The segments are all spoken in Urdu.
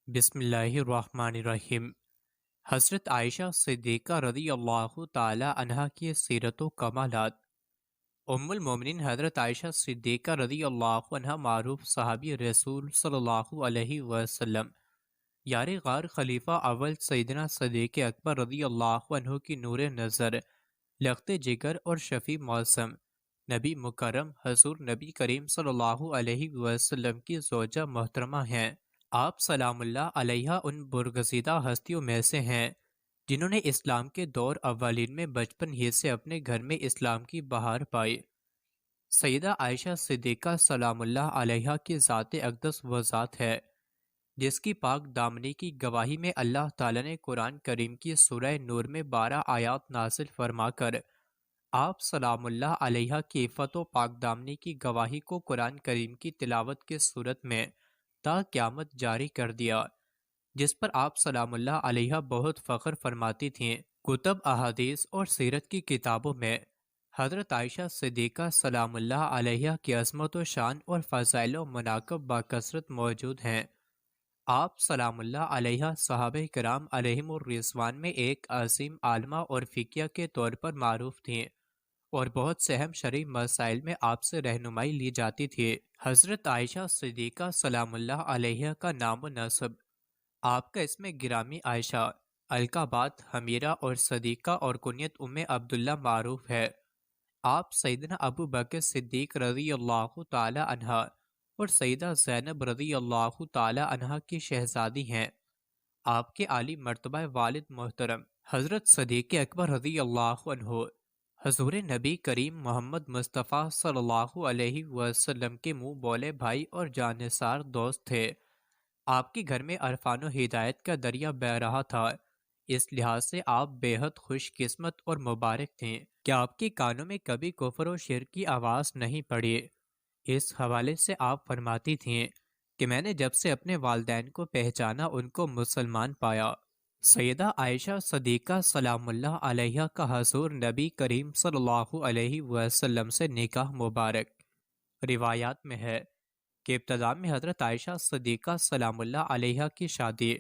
بسم اللہ الرحمن الرحیم۔ حضرت عائشہ صدیقہ رضی اللہ تعالی عنہا کی سیرت و کمالات۔ ام المومنین حضرت عائشہ صدیقہ رضی اللہ عنہا معروف صحابی رسول صلی اللہ علیہ وسلم، یار غار خلیفہ اول سیدنا صدیق اکبر رضی اللہ عنہ کی نور نظر، لخت جگر اور شفیع موسم، نبی مکرم حضور نبی کریم صلی اللہ علیہ وسلم کی زوجہ محترمہ ہیں۔ آپ سلام اللہ علیہ ان برگزیدہ ہستیوں میں سے ہیں جنہوں نے اسلام کے دور اولین میں بچپن ہی سے اپنے گھر میں اسلام کی بہار پائی۔ سیدہ عائشہ صدیقہ سلام اللہ علیہ کی ذات اقدس وہ ذات ہے جس کی پاک دامنی کی گواہی میں اللہ تعالیٰ نے قرآن کریم کی سورہ نور میں 12 آیات نازل فرما کر آپ سلام اللہ علیہ کی عفت و پاک دامنی کی گواہی کو قرآن کریم کی تلاوت کے صورت میں تا قیامت جاری کر دیا، جس پر آپ سلام اللہ علیہ بہت فخر فرماتی تھیں۔ کتب احادیث اور سیرت کی کتابوں میں حضرت عائشہ صدیقہ سلام اللہ علیہ کی عظمت و شان اور فضائل و مناقب بکثرت موجود ہیں۔ آپ سلام اللہ علیہ صحابہ کرام علیہم الرضوان میں ایک عظیم عالمہ اور فقیہ کے طور پر معروف تھیں اور بہت سے اہم شرعی مسائل میں آپ سے رہنمائی لی جاتی تھی۔ حضرت عائشہ صدیقہ سلام اللہ علیہ کا نام و نسب، آپ کا اسم گرامی عائشہ، القابات حمیرہ اور صدیقہ اور کنیت ام عبداللہ معروف ہے۔ آپ سیدنا ابو بکر صدیق رضی اللہ تعالی عنہ اور سیدہ زینب رضی اللہ تعالی عنہ کی شہزادی ہیں۔ آپ کے عالی مرتبہ والد محترم حضرت صدیق اکبر رضی اللہ عنہ حضور نبی کریم محمد مصطفیٰ صلی اللہ علیہ وسلم کے منہ بولے بھائی اور جانثار دوست تھے۔ آپ کے گھر میں عرفان و ہدایت کا دریا بہہ رہا تھا، اس لحاظ سے آپ بے حد خوش قسمت اور مبارک تھیں کہ آپ کے کانوں میں کبھی کفر و شرک کی آواز نہیں پڑی۔ اس حوالے سے آپ فرماتی تھیں کہ میں نے جب سے اپنے والدین کو پہچانا ان کو مسلمان پایا۔ سیدہ عائشہ صدیقہ سلام اللہ علیہ کا حضور نبی کریم صلی اللہ علیہ وسلم سے نکاح مبارک روایات میں ہے کہ ابتدا میں حضرت عائشہ صدیقہ سلام اللہ علیہ کی شادی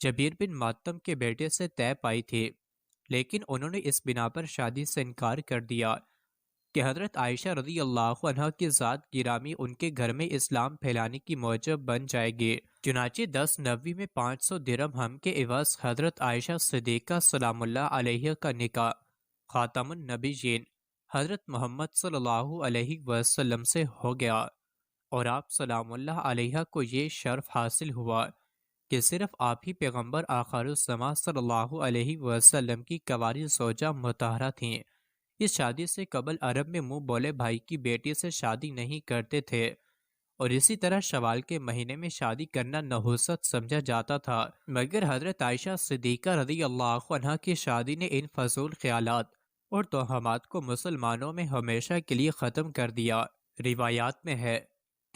جبیر بن ماتم کے بیٹے سے طے پائی تھی، لیکن انہوں نے اس بنا پر شادی سے انکار کر دیا کہ حضرت عائشہ رضی اللہ عنہ کی ذات گرامی ان کے گھر میں اسلام پھیلانے کی موجب بن جائے گی۔ چنانچہ 10 نوی میں 500 درہم کے عوض حضرت عائشہ صدیقہ سلام اللہ علیہ کا نکاح خاتم النبیین حضرت محمد صلی اللہ علیہ وسلم سے ہو گیا، اور آپ سلام اللہ علیہ کو یہ شرف حاصل ہوا کہ صرف آپ ہی پیغمبر آخر الزماں صلی اللہ علیہ وسلم کی کنواری زوجہ مطہرہ تھیں۔ اس شادی سے قبل عرب میں منہ بولے بھائی کی بیٹی سے شادی نہیں کرتے تھے، اور اسی طرح شوال کے مہینے میں شادی کرنا نحوست سمجھا جاتا تھا، مگر حضرت عائشہ صدیقہ رضی اللہ عنہ کی شادی نے ان فضول خیالات اور توہمات کو مسلمانوں میں ہمیشہ کے لیے ختم کر دیا۔ روایات میں ہے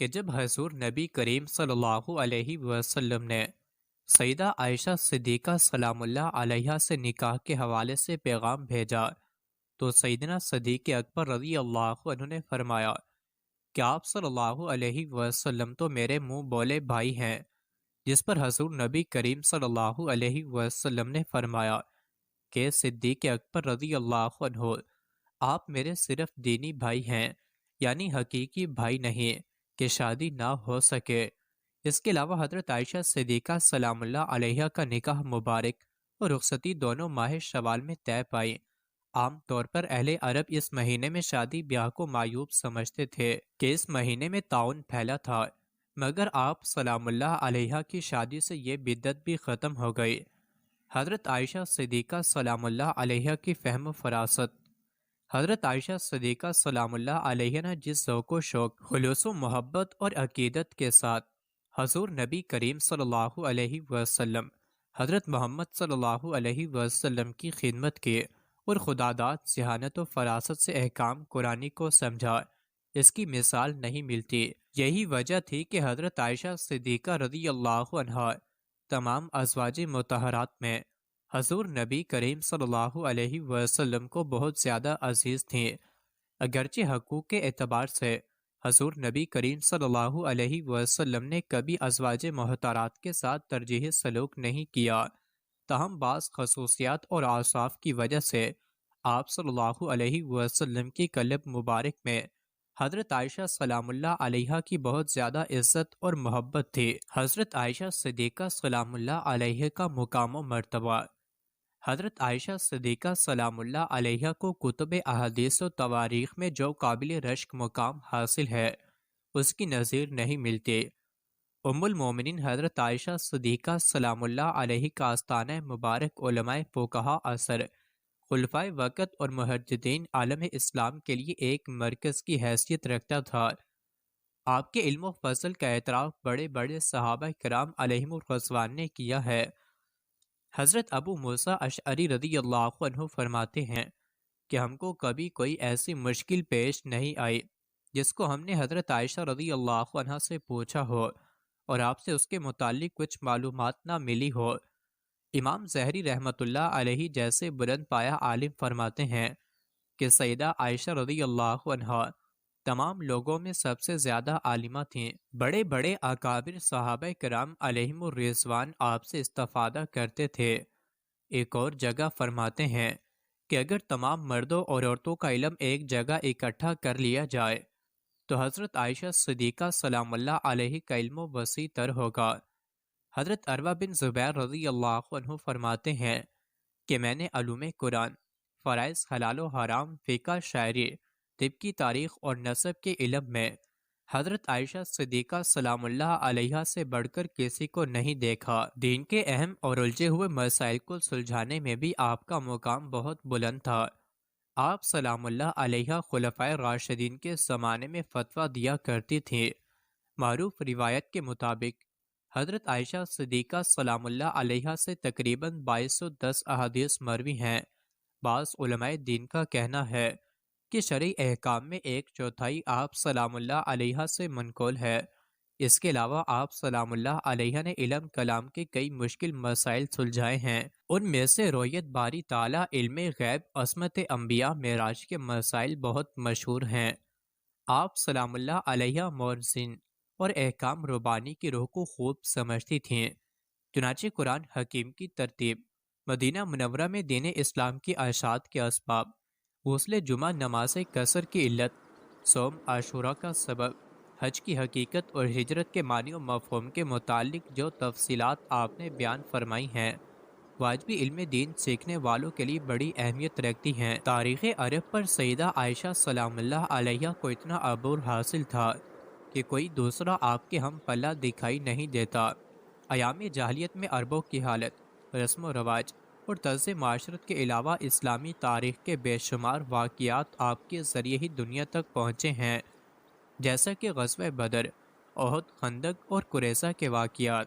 کہ جب حضور نبی کریم صلی اللہ علیہ وسلم نے سیدہ عائشہ صدیقہ سلام اللہ علیہ سے نکاح کے حوالے سے پیغام بھیجا تو سیدنا صدیق اکبر رضی اللہ عنہ نے فرمایا کہ آپ صلی اللہ علیہ وسلم تو میرے منہ بولے بھائی ہیں، جس پر حضور نبی کریم صلی اللہ علیہ وسلم نے فرمایا کہ صدیق اکبر رضی اللہ عنہ آپ میرے صرف دینی بھائی ہیں، یعنی حقیقی بھائی نہیں کہ شادی نہ ہو سکے۔ اس کے علاوہ حضرت عائشہ صدیقہ سلام اللہ علیہ کا نکاح مبارک اور رخصتی دونوں ماہ شوال میں طے پائی۔ عام طور پر اہل عرب اس مہینے میں شادی بیاہ کو معیوب سمجھتے تھے کہ اس مہینے میں طاعون پھیلا تھا، مگر آپ سلام اللہ علیہ کی شادی سے یہ بدعت بھی ختم ہو گئی۔ حضرت عائشہ صدیقہ سلام اللہ علیہ کی فہم و فراست۔ حضرت عائشہ صدیقہ سلام اللہ علیہ نے جس ذوق و شوق، خلوص و محبت اور عقیدت کے ساتھ حضور نبی کریم صلی اللہ علیہ وسلم حضرت محمد صلی اللہ علیہ وسلم کی خدمت کی اور خداداد ذہانت و فراست سے احکام قرآنی کو سمجھا، اس کی مثال نہیں ملتی۔ یہی وجہ تھی کہ حضرت عائشہ صدیقہ رضی اللہ عنہ تمام ازواج مطہرات میں حضور نبی کریم صلی اللہ علیہ وسلم کو بہت زیادہ عزیز تھیں، اگرچہ حقوق کے اعتبار سے حضور نبی کریم صلی اللہ علیہ وسلم نے کبھی ازواج محترات کے ساتھ ترجیحی سلوک نہیں کیا، تاہم بعض خصوصیات اور اوصاف کی وجہ سے آپ صلی اللہ علیہ وسلم کی قلب مبارک میں حضرت عائشہ سلام اللہ علیہا کی بہت زیادہ عزت اور محبت تھی۔ حضرت عائشہ صدیقہ سلام اللہ علیہ کا مقام و مرتبہ۔ حضرت عائشہ صدیقہ سلام اللہ علیہ کو کتب احادیث و تواریخ میں جو قابل رشک مقام حاصل ہے اس کی نظیر نہیں ملتی۔ ام المومنین حضرت عائشہ صدیقہ سلام اللہ علیہ کا آستانہ مبارک علماء فقہا اثر، خلفائے وقت اور محدثین عالم اسلام کے لیے ایک مرکز کی حیثیت رکھتا تھا۔ آپ کے علم و فضل کا اعتراف بڑے بڑے صحابہ کرام علیہم الرضوان نے کیا ہے۔ حضرت ابو موسیٰ اشعری رضی اللہ عنہ فرماتے ہیں کہ ہم کو کبھی کوئی ایسی مشکل پیش نہیں آئی جس کو ہم نے حضرت عائشہ رضی اللہ عنہ سے پوچھا ہو اور آپ سے اس کے متعلق کچھ معلومات نہ ملی ہو۔ امام زہری رحمۃ اللہ علیہ جیسے بلند پایہ عالم فرماتے ہیں کہ سیدہ عائشہ رضی اللہ عنہ تمام لوگوں میں سب سے زیادہ عالمہ تھیں۔ بڑے بڑے اکابر صحابہ کرام علیہم الرضوان آپ سے استفادہ کرتے تھے۔ ایک اور جگہ فرماتے ہیں کہ اگر تمام مردوں اور عورتوں کا علم ایک جگہ اکٹھا کر لیا جائے تو حضرت عائشہ صدیقہ سلام اللہ علیہ کا علم وسیع تر ہوگا۔ حضرت عروہ بن زبیر رضی اللہ عنہ فرماتے ہیں کہ میں نے علوم قرآن، فرائض حلال و حرام، فقہ، شاعری، طب کی تاریخ اور نسب کے علم میں حضرت عائشہ صدیقہ سلام اللہ علیہ سے بڑھ کر کسی کو نہیں دیکھا۔ دین کے اہم اور الجھے ہوئے مسائل کو سلجھانے میں بھی آپ کا مقام بہت بلند تھا۔ آپ سلام اللہ علیہ خلفائے راشدین کے زمانے میں فتویٰ دیا کرتی تھی۔ معروف روایت کے مطابق حضرت عائشہ صدیقہ سلام اللہ علیہ سے تقریباً 2210 احادیث مروی ہیں۔ بعض علماء دین کا کہنا ہے کہ شرعی احکام میں ایک چوتھائی آپ سلام اللہ علیہ سے منقول ہے۔ اس کے علاوہ آپ سلام اللہ علیہ نے علم کلام کے کئی مشکل مسائل سلجھائے ہیں۔ ان میں سے رؤیت باری تعالیٰ، علم غیب، عصمت انبیاء، معراج کے مسائل بہت مشہور ہیں۔ آپ سلام اللہ علیہ مورزین اور احکام ربانی کی روح کو خوب سمجھتی تھیں۔ چنانچہ قرآن حکیم کی ترتیب، مدینہ منورہ میں دین اسلام کی اشاعت کے اسباب، غسل جمعہ، نماز قصر کی علت، صوم عاشورہ کا سبب، حج کی حقیقت اور ہجرت کے معنی و مفہوم کے متعلق جو تفصیلات آپ نے بیان فرمائی ہیں واجبی علم دین سیکھنے والوں کے لیے بڑی اہمیت رکھتی ہیں۔ تاریخ عرب پر سیدہ عائشہ سلام اللہ علیہ کو اتنا عبور حاصل تھا کہ کوئی دوسرا آپ کے ہم پلہ دکھائی نہیں دیتا۔ ایام جاہلیت میں عربوں کی حالت، رسم و رواج اور طرز معاشرت کے علاوہ اسلامی تاریخ کے بے شمار واقعات آپ کے ذریعے ہی دنیا تک پہنچے ہیں، جیسا کہ غزوہ بدر، احد، خندق اور قریظہ کے واقعات،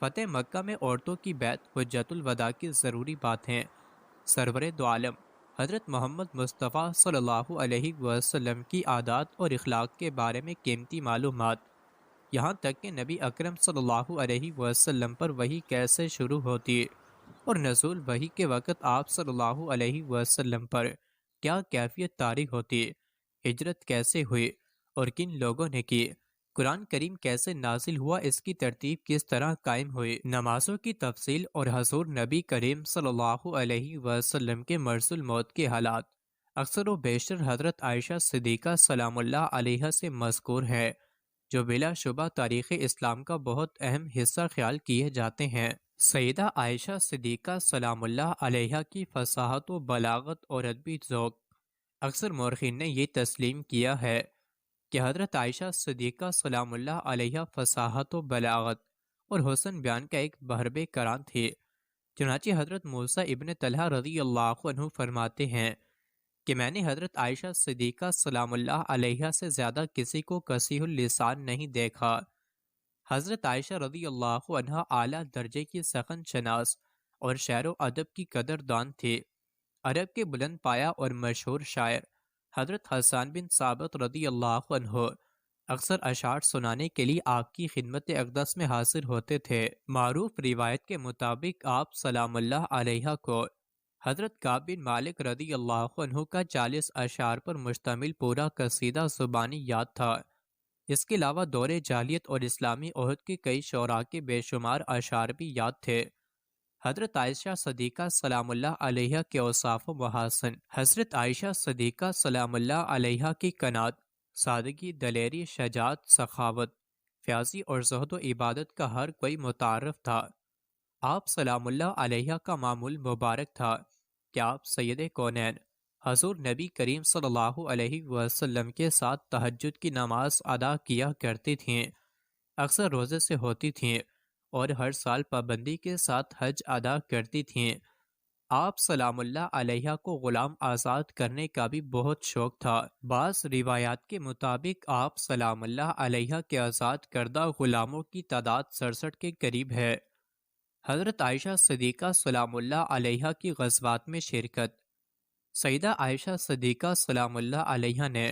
فتح مکہ میں عورتوں کی بیعت، حجۃ الوداع کی ضروری باتیں، سرور دو عالم حضرت محمد مصطفیٰ صلی اللہ علیہ وسلم کی عادات اور اخلاق کے بارے میں قیمتی معلومات، یہاں تک کہ نبی اکرم صلی اللہ علیہ وسلم پر وحی کیسے شروع ہوتی اور نزول وحی کے وقت آپ صلی اللہ علیہ وسلم پر کیا کیفیت طاری ہوتی، ہجرت کیسے ہوئی اور کن لوگوں نے کی، قرآن کریم کیسے نازل ہوا، اس کی ترتیب کس طرح قائم ہوئی، نمازوں کی تفصیل اور حضور نبی کریم صلی اللہ علیہ وسلم کے مرض الموت کے حالات اکثر و بیشتر حضرت عائشہ صدیقہ سلام اللہ علیہ سے مذکور ہے، جو بلا شبہ تاریخ اسلام کا بہت اہم حصہ خیال کیے جاتے ہیں۔ سیدہ عائشہ صدیقہ سلام اللہ علیہ کی فصاحت و بلاغت اور ادبی ذوق، اکثر مورخین نے یہ تسلیم کیا ہے کہ حضرت عائشہ صدیقہ سلام اللہ علیہ فصاحت و بلاغت اور حسن بیان کا ایک بحر کران تھے۔ چنانچہ حضرت موسیٰ ابن طلحہ رضی اللہ عنہ فرماتے ہیں کہ میں نے حضرت عائشہ صدیقہ سلام اللہ علیہ سے زیادہ کسی کو کثیر اللسان نہیں دیکھا۔ حضرت عائشہ رضی اللہ عنہ اعلیٰ درجے کی سخن شناس اور شعر و ادب کی قدر دان تھے۔ عرب کے بلند پایہ اور مشہور شاعر حضرت حسان بن ثابت رضی اللہ عنہ اکثر اشعار سنانے کے لیے آپ کی خدمت اقدس میں حاضر ہوتے تھے۔ معروف روایت کے مطابق آپ سلام اللہ علیہ کو حضرت کعب بن مالک رضی اللہ عنہ کا 40 اشعار پر مشتمل پورا قصیدہ زبانی یاد تھا۔ اس کے علاوہ دور جاہلیت اور اسلامی عہد کے کئی شعراء کے بے شمار اشعار بھی یاد تھے۔ حضرت عائشہ صدیقہ سلام اللہ علیہ کے اوصاف و محاسن۔ حضرت عائشہ صدیقہ سلام اللہ علیہ کی کنات، سادگی، دلیری، شجاعت، سخاوت، فیاضی اور زہد و عبادت کا ہر کوئی متعارف تھا۔ آپ سلام اللہ علیہ کا معمول مبارک تھا کہ آپ سید کونین حضور نبی کریم صلی اللہ علیہ وسلم کے ساتھ تہجد کی نماز ادا کیا کرتی تھیں، اکثر روزے سے ہوتی تھیں اور ہر سال پابندی کے ساتھ حج ادا کرتی تھیں۔ آپ سلام اللہ علیہ کو غلام آزاد کرنے کا بھی بہت شوق تھا۔ بعض روایات کے مطابق آپ سلام اللہ علیہ کے آزاد کردہ غلاموں کی تعداد 67 کے قریب ہے۔ حضرت عائشہ صدیقہ سلام اللہ علیہ کی غزوات میں شرکت۔ سیدہ عائشہ صدیقہ سلام اللہ علیہ نے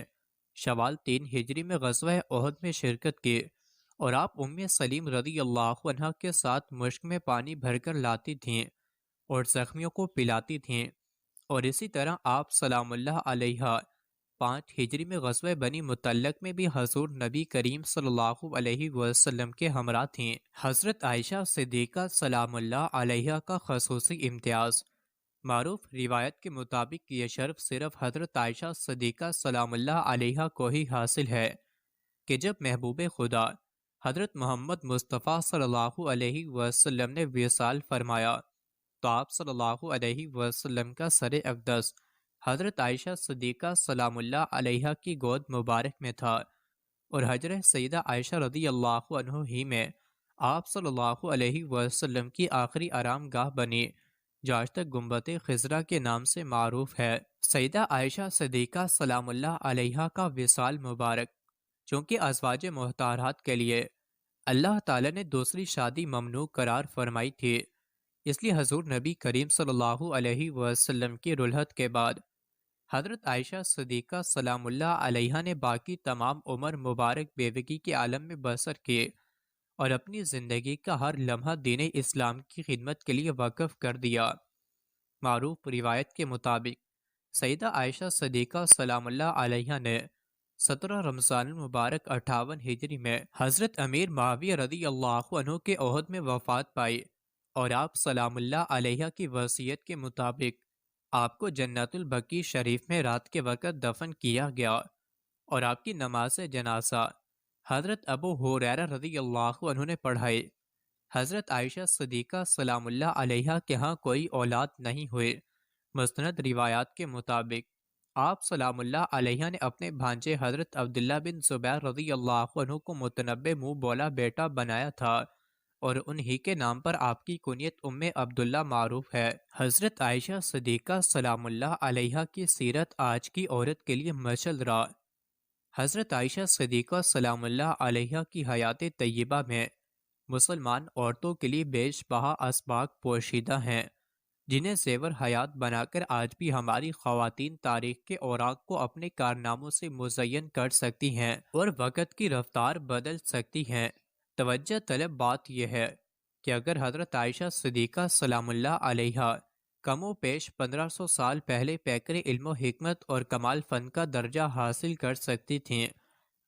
شوال 3 ہجری میں غزوہ احد میں شرکت کی اور آپ ام سلیم رضی اللہ عنہ کے ساتھ مشک میں پانی بھر کر لاتی تھیں اور زخمیوں کو پلاتی تھیں، اور اسی طرح آپ سلام اللہ علیہ 5 ہجری میں غزوہ بنی مطلق میں بھی حضور نبی کریم صلی اللہ علیہ وسلم کے ہمراہ تھیں۔ حضرت عائشہ صدیقہ سلام اللہ علیہ کا خصوصی امتیاز۔ معروف روایت کے مطابق یہ شرف صرف حضرت عائشہ صدیقہ سلام اللہ علیہ کو ہی حاصل ہے کہ جب محبوب خدا حضرت محمد مصطفیٰ صلی اللہ علیہ وسلم نے وصال فرمایا تو آپ صلی اللہ علیہ وسلم کا سر اقدس حضرت عائشہ صدیقہ سلام اللہ علیہ کی گود مبارک میں تھا، اور حجر سیدہ عائشہ رضی اللہ عنہ ہی میں آپ صلی اللہ علیہ وسلم کی آخری آرام گاہ بنی، جو آج تک گنبد خضرا کے نام سے معروف ہے۔ سیدہ عائشہ صدیقہ سلام اللہ علیہ کا وصال مبارک چونکہ ازواج محترمات کے لیے اللہ تعالی نے دوسری شادی ممنوع قرار فرمائی تھی، اس لیے حضور نبی کریم صلی اللہ علیہ وسلم کی رلحت کے بعد حضرت عائشہ صدیقہ سلام اللہ علیہ نے باقی تمام عمر مبارک بیوگی کے عالم میں بسر کی اور اپنی زندگی کا ہر لمحہ دین اسلام کی خدمت کے لیے وقف کر دیا۔ معروف روایت کے مطابق سیدہ عائشہ صدیقہ سلام اللہ علیہ نے 17 رمضان المبارک 58 ہجری میں حضرت امیر معاویہ رضی اللہ عنہ کے عہد میں وفات پائی، اور آپ سلام اللہ علیہ کی وصیت کے مطابق آپ کو جنت البقیع شریف میں رات کے وقت دفن کیا گیا، اور آپ کی نماز جنازہ حضرت ابو ہریرہ رضی اللہ عنہ نے پڑھائی۔ حضرت عائشہ صدیقہ سلام اللہ علیہ کے ہاں کوئی اولاد نہیں ہوئے۔ مستند روایات کے مطابق آپ سلام اللہ علیہ نے اپنے بھانجے حضرت عبداللہ بن زبیر رضی اللہ عنہ کو متنبع منہ بولا بیٹا بنایا تھا، اور انہی کے نام پر آپ کی کنیت ام عبداللہ معروف ہے۔ حضرت عائشہ صدیقہ سلام اللہ علیہ کی سیرت آج کی عورت کے لیے مشعل راہ۔ حضرت عائشہ صدیقہ سلام اللہ علیہ کی حیات طیبہ میں مسلمان عورتوں کے لیے بیش بہا اسباق پوشیدہ ہیں، جنہیں زیور حیات بنا کر آج بھی ہماری خواتین تاریخ کے اوراق کو اپنے کارناموں سے مزین کر سکتی ہیں اور وقت کی رفتار بدل سکتی ہیں۔ توجہ طلب بات یہ ہے کہ اگر حضرت عائشہ صدیقہ سلام اللہ علیہ کم و بیش 1500 سال پہلے پیکر علم و حکمت اور کمال فن کا درجہ حاصل کر سکتی تھیں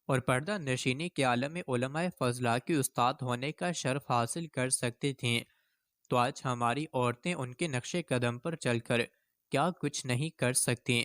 اور پردہ نشینی کے عالم علماء فضلہ کی استاد ہونے کا شرف حاصل کر سکتی تھیں، تو آج ہماری عورتیں ان کے نقش قدم پر چل کر کیا کچھ نہیں کر سکتیں۔